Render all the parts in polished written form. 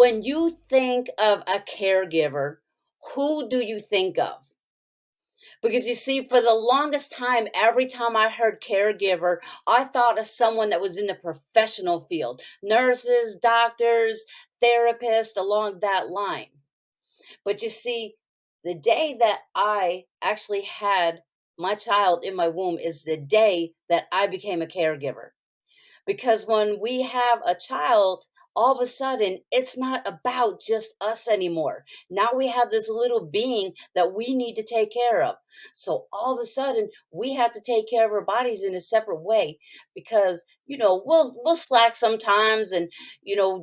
When you think of a caregiver, who do you think of? Because you see, for the longest time, every time I heard caregiver, I thought of someone that was in the professional field, nurses, doctors, therapists, along that line. But you see, the day that I actually had my child in my womb is the day that I became a caregiver. Because when we have a child, all of a sudden, it's not about just us anymore. Now we have this little being that we need to take care of. So all of a sudden, we have to take care of our bodies in a separate way because, we'll slack sometimes and,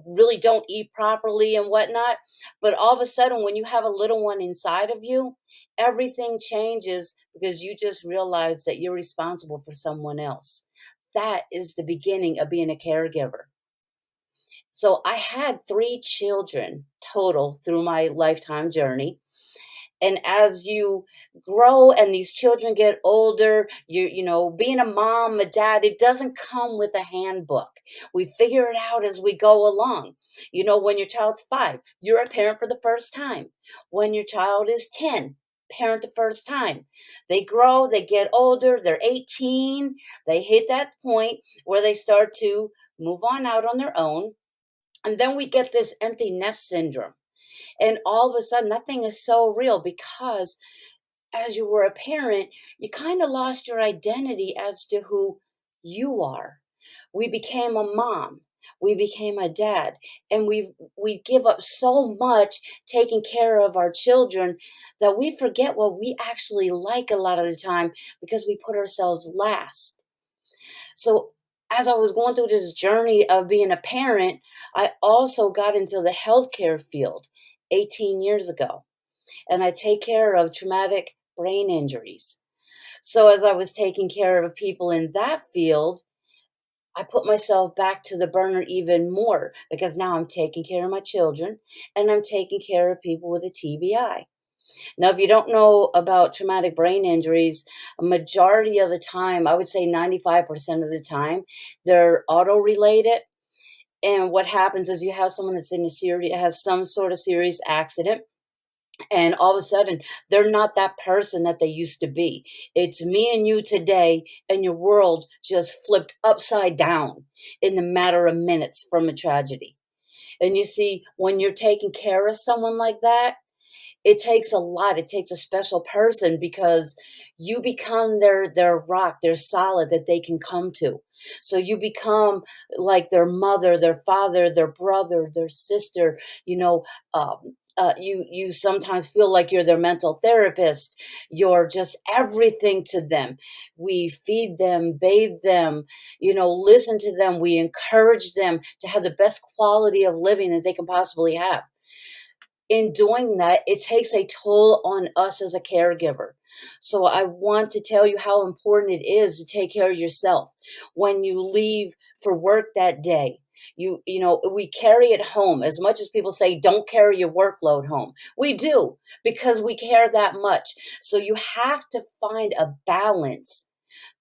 really don't eat properly and whatnot. But all of a sudden, when you have a little one inside of you, everything changes because you just realize that you're responsible for someone else. That is the beginning of being a caregiver. So I had 3 children total through my lifetime journey. And as you grow and these children get older, being a mom, a dad, it doesn't come with a handbook. We figure it out as we go along. When your child's 5, you're a parent for the first time. When your child is 10, parent the first time. They grow, they get older, they're 18, they hit that point where they start to move on out on their own. And then we get this empty nest syndrome. And all of a sudden, that thing is so real because as you were a parent, you kind of lost your identity as to who you are. We became a mom. We became a dad. And we give up so much taking care of our children that we forget what we actually like a lot of the time because we put ourselves last. So as I was going through this journey of being a parent, I also got into the healthcare field 18 years ago, and I take care of traumatic brain injuries. So as I was taking care of people in that field, I put myself back to the burner even more because now I'm taking care of my children and I'm taking care of people with a TBI. Now, if you don't know about traumatic brain injuries, a majority of the time, I would say 95% of the time, they're auto related. And what happens is you have someone that's in a serious, has some sort of serious accident. And all of a sudden, they're not that person that they used to be. It's me and you today, and your world just flipped upside down in the matter of minutes from a tragedy. And you see, when you're taking care of someone like that, it takes a lot. It takes a special person because you become their rock, their solid that they can come to. So you become like their mother, their father, their brother, their sister. You sometimes feel like you're their mental therapist. You're just everything to them. We feed them, bathe them, listen to them. We encourage them to have the best quality of living that they can possibly have. In doing that, it takes a toll on us as a caregiver. So I want to tell you how important it is to take care of yourself. When you leave for work that day, we carry it home. As much as people say don't carry your workload home, we do because we care that much. So you have to find a balance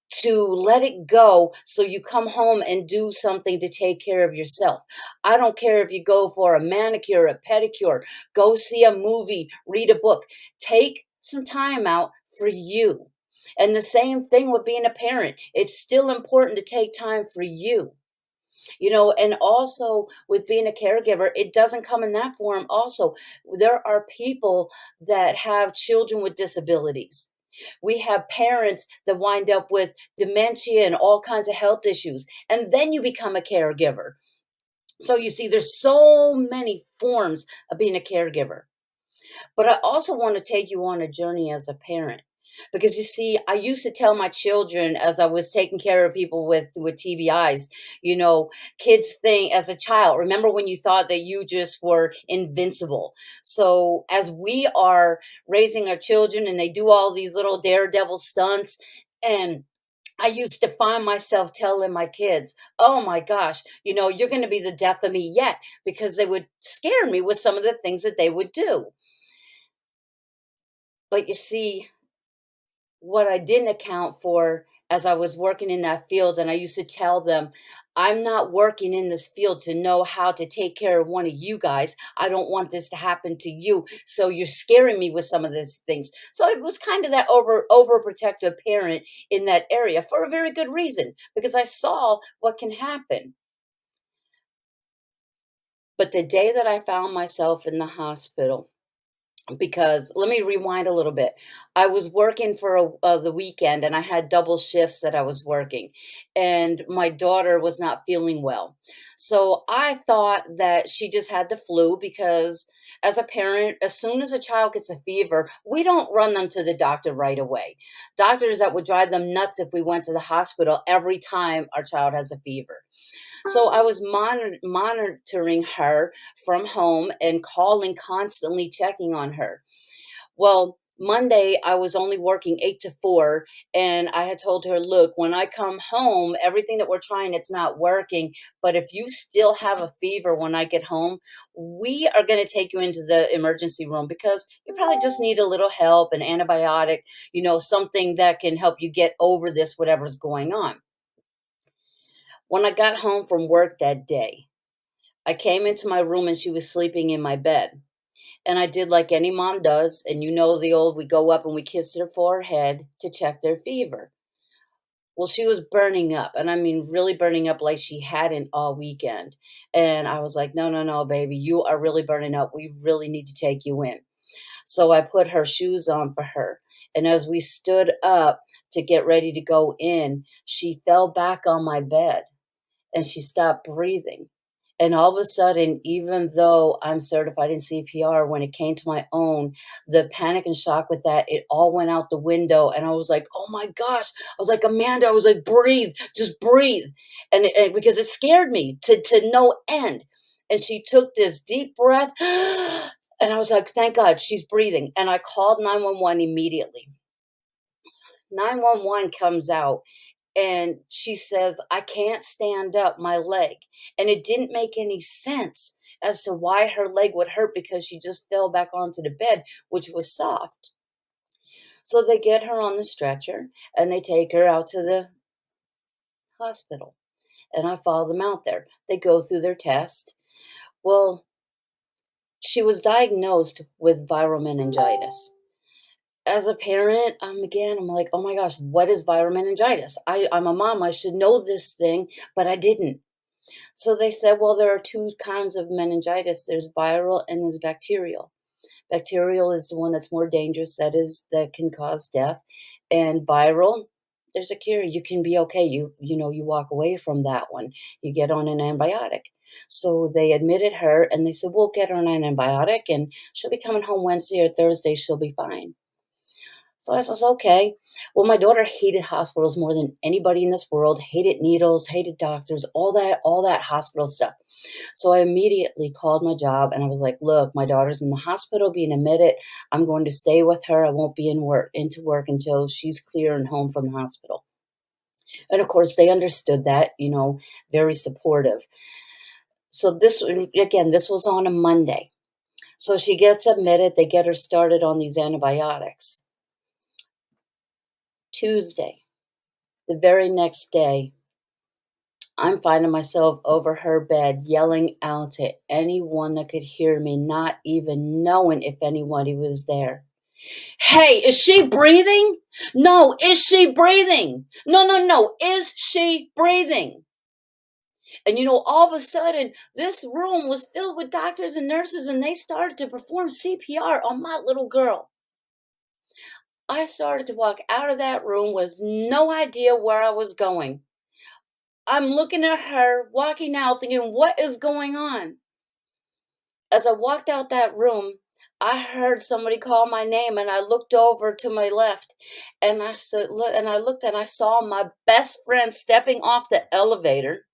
to let it go so you come home and do something to take care of yourself. I don't care if you go for a manicure, a pedicure, go see a movie, read a book. Take some time out for you. And the same thing with being a parent. It's still important to take time for you. And also with being a caregiver, it doesn't come in that form. Also, there are people that have children with disabilities. We have parents that wind up with dementia and all kinds of health issues, and then you become a caregiver. So you see, there's so many forms of being a caregiver. But I also want to take you on a journey as a parent. Because you see, I used to tell my children as I was taking care of people with TBIs, kids think as a child, remember when you thought that you just were invincible? So as we are raising our children and they do all these little daredevil stunts, and I used to find myself telling my kids, oh my gosh, you're going to be the death of me yet, because they would scare me with some of the things that they would do. But you see, what I didn't account for as I was working in that field, and I used to tell them, "I'm not working in this field to know how to take care of one of you guys. I don't want this to happen to you. So you're scaring me with some of these things." So it was kind of that overprotective parent in that area for a very good reason, because I saw what can happen. But the day that I found myself in the hospital, because let me rewind a little bit. I was working for the weekend, and I had double shifts that I was working, and my daughter was not feeling well. So I thought that she just had the flu, because as a parent, as soon as a child gets a fever, we don't run them to the doctor right away. Doctors, that would drive them nuts if we went to the hospital every time our child has a fever. So I was monitoring her from home and calling constantly, checking on her. Well, Monday, I was only working 8 to 4, and I had told her, "Look, when I come home, everything that we're trying, it's not working, but if you still have a fever when I get home, we are gonna take you into the emergency room, because you probably just need a little help, an antibiotic, something that can help you get over this, whatever's going on." When I got home from work that day, I came into my room and she was sleeping in my bed. And I did like any mom does, and the old, we go up and we kiss their forehead to check their fever. Well, she was burning up, and I mean really burning up like she hadn't all weekend. And I was like, "No, no, no, baby, you are really burning up. We really need to take you in." So I put her shoes on for her. And as we stood up to get ready to go in, she fell back on my bed and she stopped breathing. And all of a sudden, even though I'm certified in CPR, when it came to my own, the panic and shock with that, it all went out the window. And I was like, "Oh my gosh." I was like, "Amanda," I was like, "breathe, just breathe." And because it scared me to no end. And she took this deep breath. And I was like, "Thank God she's breathing." And I called 911 immediately. 911 comes out, and she says, "I can't stand up, my leg." And it didn't make any sense as to why her leg would hurt, because she just fell back onto the bed, which was soft. So they get her on the stretcher and they take her out to the hospital. And I follow them out there. They go through their test. Well, she was diagnosed with viral meningitis. As a parent, I'm like, "Oh my gosh, what is viral meningitis? I'm a mom. I should know this thing, but I didn't." So they said, "Well, there are two kinds of meningitis. There's viral and there's bacterial. Bacterial is the one that's more dangerous, that can cause death. And viral, there's a cure. You can be okay. You walk away from that one. You get on an antibiotic." So they admitted her and they said, "We'll get her on an antibiotic and she'll be coming home Wednesday or Thursday. She'll be fine." So I says, "Okay." Well, my daughter hated hospitals more than anybody in this world, hated needles, hated doctors, all that hospital stuff. So I immediately called my job and I was like, "Look, my daughter's in the hospital being admitted. I'm going to stay with her. I won't be into work until she's clear and home from the hospital." And of course, they understood that, very supportive. So this was on a Monday. So she gets admitted. They get her started on these antibiotics. Tuesday, the very next day, I'm finding myself over her bed yelling out to anyone that could hear me, not even knowing if anybody was there. "Hey, is she breathing? No, is she breathing? No, no, no, is she breathing?" And all of a sudden, this room was filled with doctors and nurses, and they started to perform CPR on my little girl. I started to walk out of that room with no idea where I was going. I'm looking at her walking out thinking, "What is going on?" As I walked out that room, I heard somebody call my name and I looked over to my left and I said, look, and I looked and I saw my best friend stepping off the elevator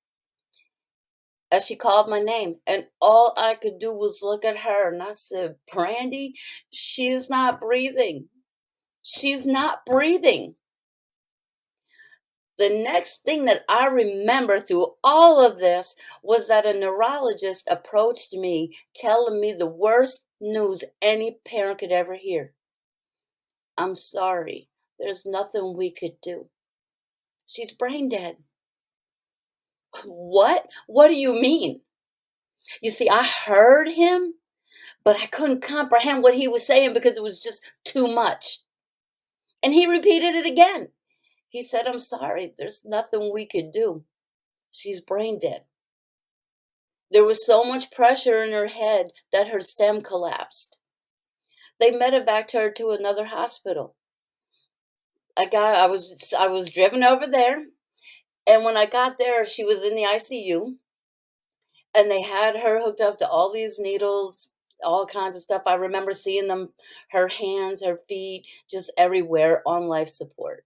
as she called my name. And all I could do was look at her and I said, "Brandy, she's not breathing. She's not breathing." The next thing that I remember through all of this was that a neurologist approached me telling me the worst news any parent could ever hear. "I'm sorry. There's nothing we could do." She's brain dead. What? What do you mean? You see, I heard him, but I couldn't comprehend what he was saying because it was just too much. And he repeated it again. He said, "I'm sorry, there's nothing we could do. She's brain dead." There was so much pressure in her head that her stem collapsed. They medevaced her to another hospital. I was driven over there, and when I got there, she was in the ICU, and they had her hooked up to all these needles, all kinds of stuff. I remember seeing them, her hands, her feet, just everywhere on life support.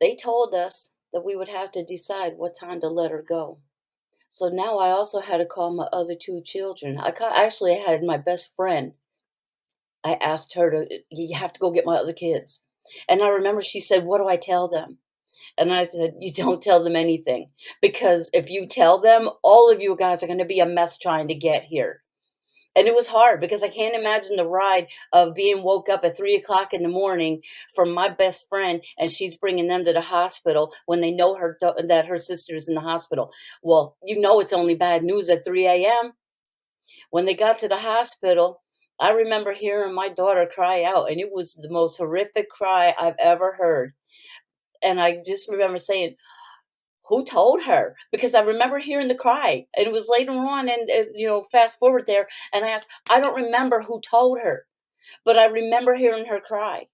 They told us that we would have to decide what time to let her go. So now I also had to call my other 2 children. Actually, I had my best friend. I asked her to, "You have to go get my other kids." And I remember she said, "What do I tell them?" And I said, "You don't tell them anything, because if you tell them, all of you guys are gonna be a mess trying to get here." And it was hard because I can't imagine the ride of being woke up at 3 o'clock in the morning from my best friend, and she's bringing them to the hospital when they know that her sister's in the hospital. Well, it's only bad news at 3 a.m. When they got to the hospital, I remember hearing my daughter cry out, and it was the most horrific cry I've ever heard. And I just remember saying, "Who told her?" Because I remember hearing the cry, and it was later on, and fast forward there, and I asked, I don't remember who told her, but I remember hearing her cry.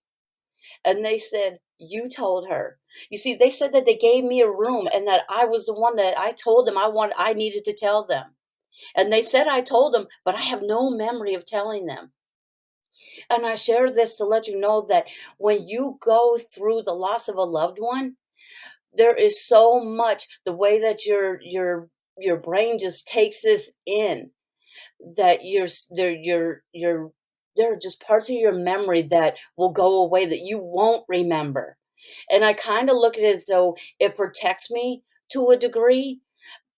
And they said, "You told her." You see, they said that they gave me a room, and that I was the one that I told them I needed to tell them. And they said I told them, but I have no memory of telling them. And I share this to let you know that when you go through the loss of a loved one, there is so much the way that your brain just takes this in, that there are just parts of your memory that will go away that you won't remember. And I kind of look at it as though it protects me to a degree,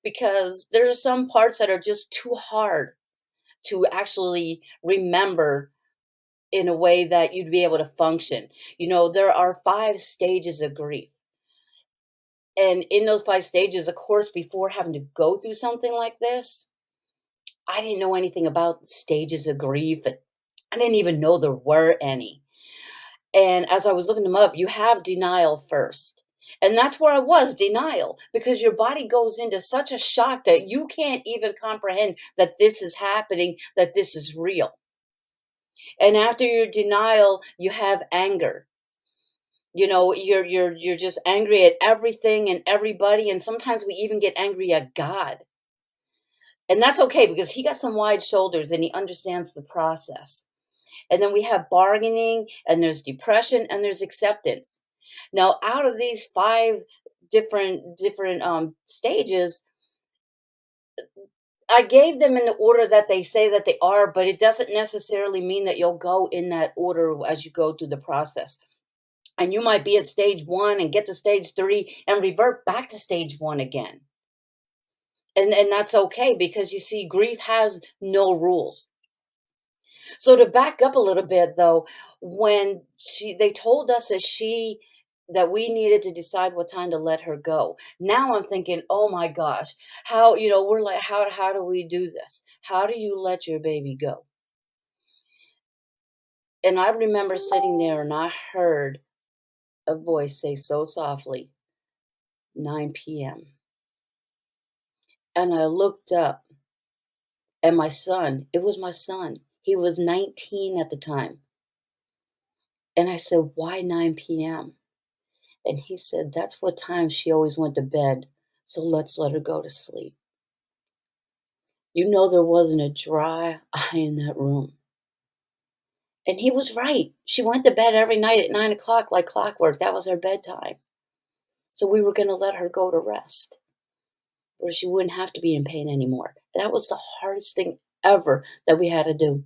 because there are some parts that are just too hard to actually remember in a way that you'd be able to function. There are 5 stages of grief. And in those 5 stages, of course, before having to go through something like this, I didn't know anything about stages of grief. And I didn't even know there were any. And as I was looking them up, you have denial first. And that's where I was, denial, because your body goes into such a shock that you can't even comprehend that this is happening, that this is real. And after your denial, you have anger. You're just angry at everything and everybody, and sometimes we even get angry at God. And that's okay because he got some wide shoulders and he understands the process. And then we have bargaining, and there's depression, and there's acceptance. Now, out of these 5 different stages, I gave them in the order that they say that they are, but it doesn't necessarily mean that you'll go in that order as you go through the process. And you might be at stage 1 and get to stage 3 and revert back to stage 1 again. And that's okay, because you see, grief has no rules. So to back up a little bit though, when they told us that we needed to decide what time to let her go. Now I'm thinking, "Oh my gosh, we're like, how do we do this? How do you let your baby go?" And I remember sitting there and I heard a voice say so softly, 9 p.m. And I looked up, and it was my son. He was 19 at the time. And I said, "Why 9 p.m.?" And he said, "That's what time she always went to bed, so let's let her go to sleep." There wasn't a dry eye in that room. And he was right. She went to bed every night at 9 o'clock like clockwork. That was her bedtime. So we were going to let her go to rest, where she wouldn't have to be in pain anymore. That was the hardest thing ever that we had to do.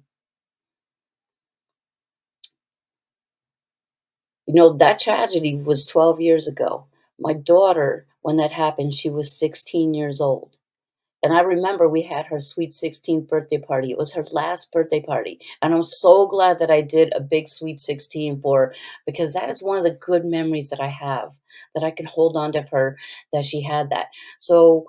That tragedy was 12 years ago. My daughter, when that happened, she was 16 years old. And I remember we had her sweet 16th birthday party. It was her last birthday party, and I'm so glad that I did a big sweet 16 for her because that is one of the good memories that I have, that I can hold on to her, that she had that. So,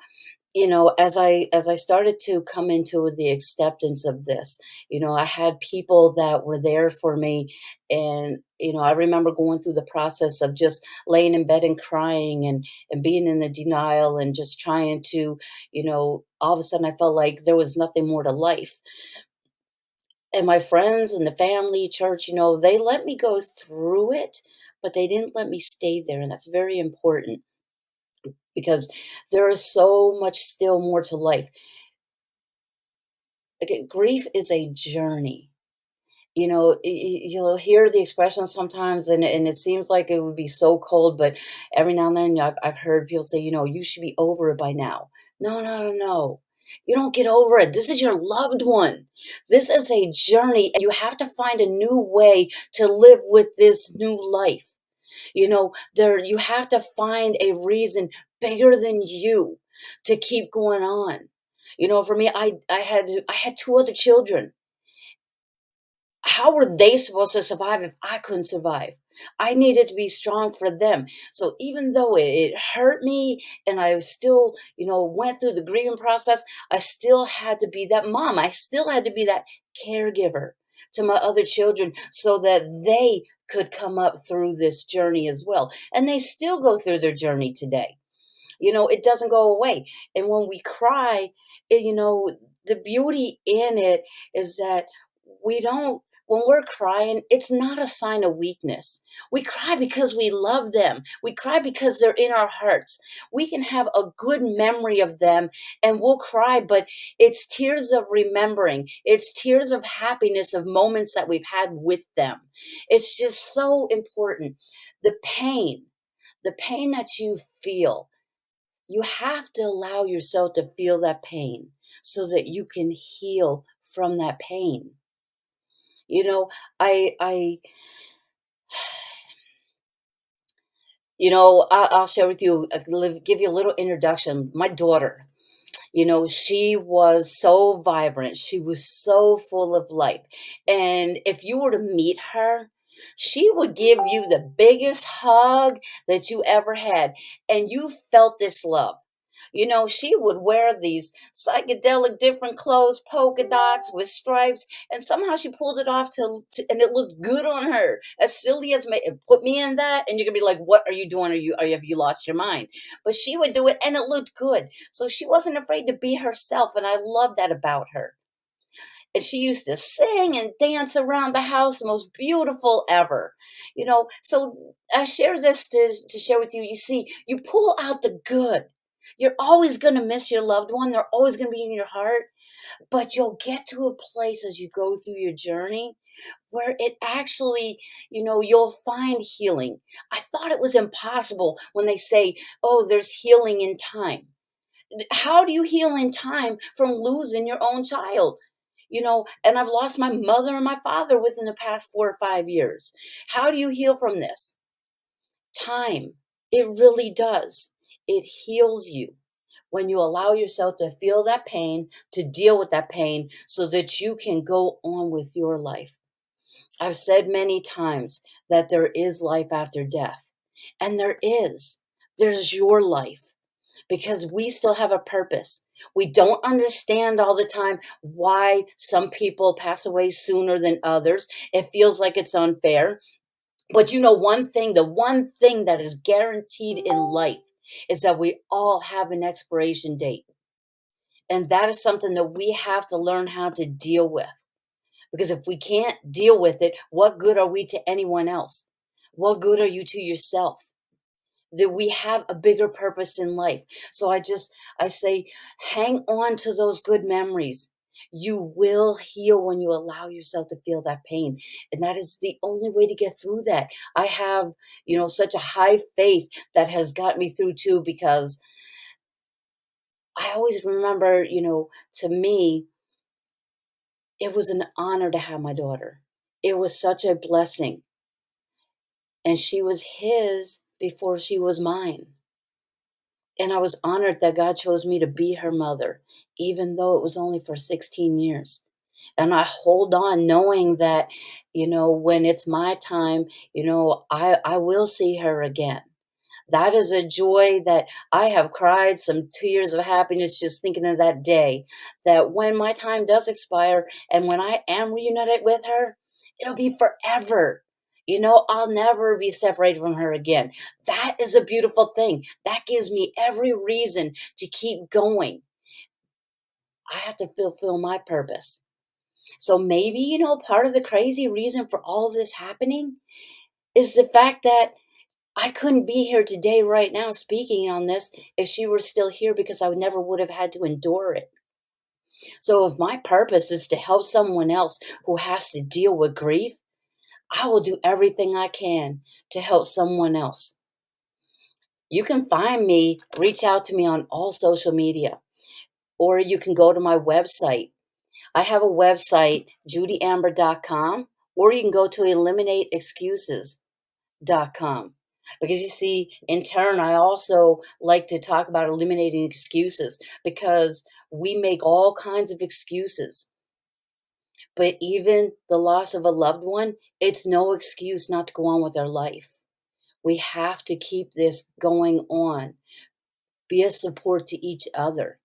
as I started to come into the acceptance of this, I had people that were there for me, and I remember going through the process of just laying in bed and crying and being in the denial and just trying to, all of a sudden I felt like there was nothing more to life. And my friends and the family, church, they let me go through it, but they didn't let me stay there, and that's very important because there is so much still more to life. Okay, grief is a journey. You'll hear the expression sometimes, and it seems like it would be so cold, but every now and then I've heard people say, you should be over it by now. No, no, no, no. You don't get over it. This is your loved one. This is a journey, and you have to find a new way to live with this new life. You have to find a reason bigger than you to keep going on. For me, I had two other children. How were they supposed to survive if I couldn't survive? I needed to be strong for them. So even though it hurt me and I still, went through the grieving process, I still had to be that mom. I still had to be that caregiver to my other children so that they could come up through this journey as well. And they still go through their journey today. It doesn't go away. And when we cry, the beauty in it is that we don't, when we're crying, it's not a sign of weakness. We cry because we love them. We cry because they're in our hearts. We can have a good memory of them and we'll cry, but it's tears of remembering. It's tears of happiness of moments that we've had with them. It's just so important. The pain, the pain that you feel, you have to allow yourself to feel that pain so that you can heal from that pain. You know, I I'll share with you, give you a little introduction. My daughter, she was so vibrant. She was so full of life. And if you were to meet her, she would give you the biggest hug that you ever had. And you felt this love. She would wear these psychedelic different clothes, polka dots with stripes, and somehow she pulled it off and it looked good on her. As silly as put me in that, and you're gonna be like, "What are you doing? Have you lost your mind?" But she would do it, and it looked good. So she wasn't afraid to be herself, and I love that about her. And she used to sing and dance around the house, the most beautiful ever. So I share this to share with you. You see, you pull out the good. You're always going to miss your loved one. They're always going to be in your heart, but you'll get to a place as you go through your journey where it actually, you'll find healing. I thought it was impossible when they say, oh, there's healing in time. How do you heal in time from losing your own child? And I've lost my mother and my father within the past 4 or 5 years. How do you heal from this? Time. It really does. It heals you when you allow yourself to feel that pain, to deal with that pain, so that you can go on with your life. I've said many times that there is life after death, and there is. There's your life because we still have a purpose. We don't understand all the time why some people pass away sooner than others. It feels like it's unfair. But one thing, the one thing that is guaranteed in life is that we all have an expiration date. And that is something that we have to learn how to deal with. Because if we can't deal with it, what good are we to anyone else? What good are you to yourself? That we have a bigger purpose in life. So I say, hang on to those good memories. You will heal when you allow yourself to feel that pain. And that is the only way to get through that. I have, such a high faith that has got me through too, because I always remember, to me, it was an honor to have my daughter. It was such a blessing. And she was his before she was mine. And I was honored that God chose me to be her mother, even though it was only for 16 years. And I hold on knowing that, when it's my time, I will see her again. That is a joy that I have cried some tears of happiness just thinking of that day, that when my time does expire and when I am reunited with her, it'll be forever. I'll never be separated from her again. That is a beautiful thing. That gives me every reason to keep going. I have to fulfill my purpose. So maybe, part of the crazy reason for all of this happening is the fact that I couldn't be here today, right now, speaking on this if she were still here because I never would have had to endure it. So, if my purpose is to help someone else who has to deal with grief, I will do everything I can to help someone else. You can find me, reach out to me on all social media, or you can go to my website. I have a website, judyamber.com, or you can go to eliminateexcuses.com. Because you see, in turn, I also like to talk about eliminating excuses because we make all kinds of excuses. But even the loss of a loved one, it's no excuse not to go on with our life. We have to keep this going on, be a support to each other.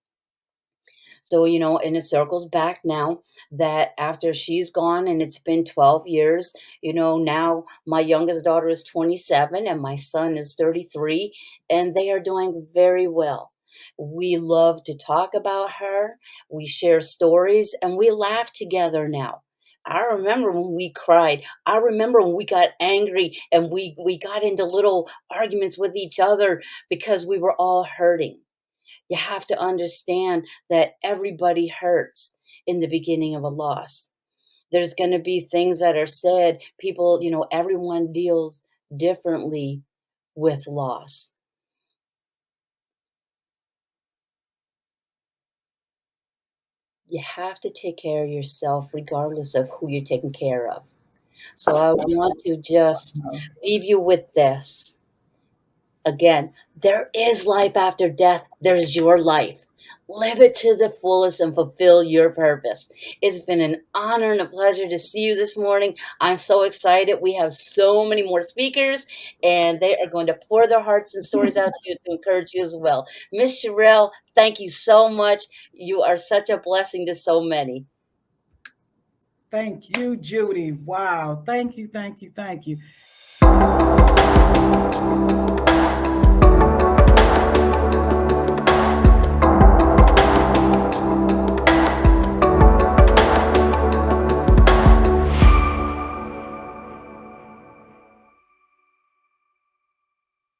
So, and it circles back now that after she's gone and it's been 12 years, now my youngest daughter is 27 and my son is 33, and they are doing very well. We love to talk about her, we share stories, and we laugh together now. I remember when we cried. I remember when we got angry and we got into little arguments with each other because we were all hurting. You have to understand that everybody hurts in the beginning of a loss. There's going to be things that are said. People, everyone deals differently with loss. You have to take care of yourself regardless of who you're taking care of. So I want to just leave you with this. Again, there is life after death. There's your life. Live it to the fullest and fulfill your purpose. It's been an honor and a pleasure to see you this morning. I'm so excited. We have so many more speakers, and they are going to pour their hearts and stories out to you to encourage you as well. Miss Sherelle, thank you so much. You are such a blessing to so many. Thank you, Judy. Wow. Thank you, thank you, thank you.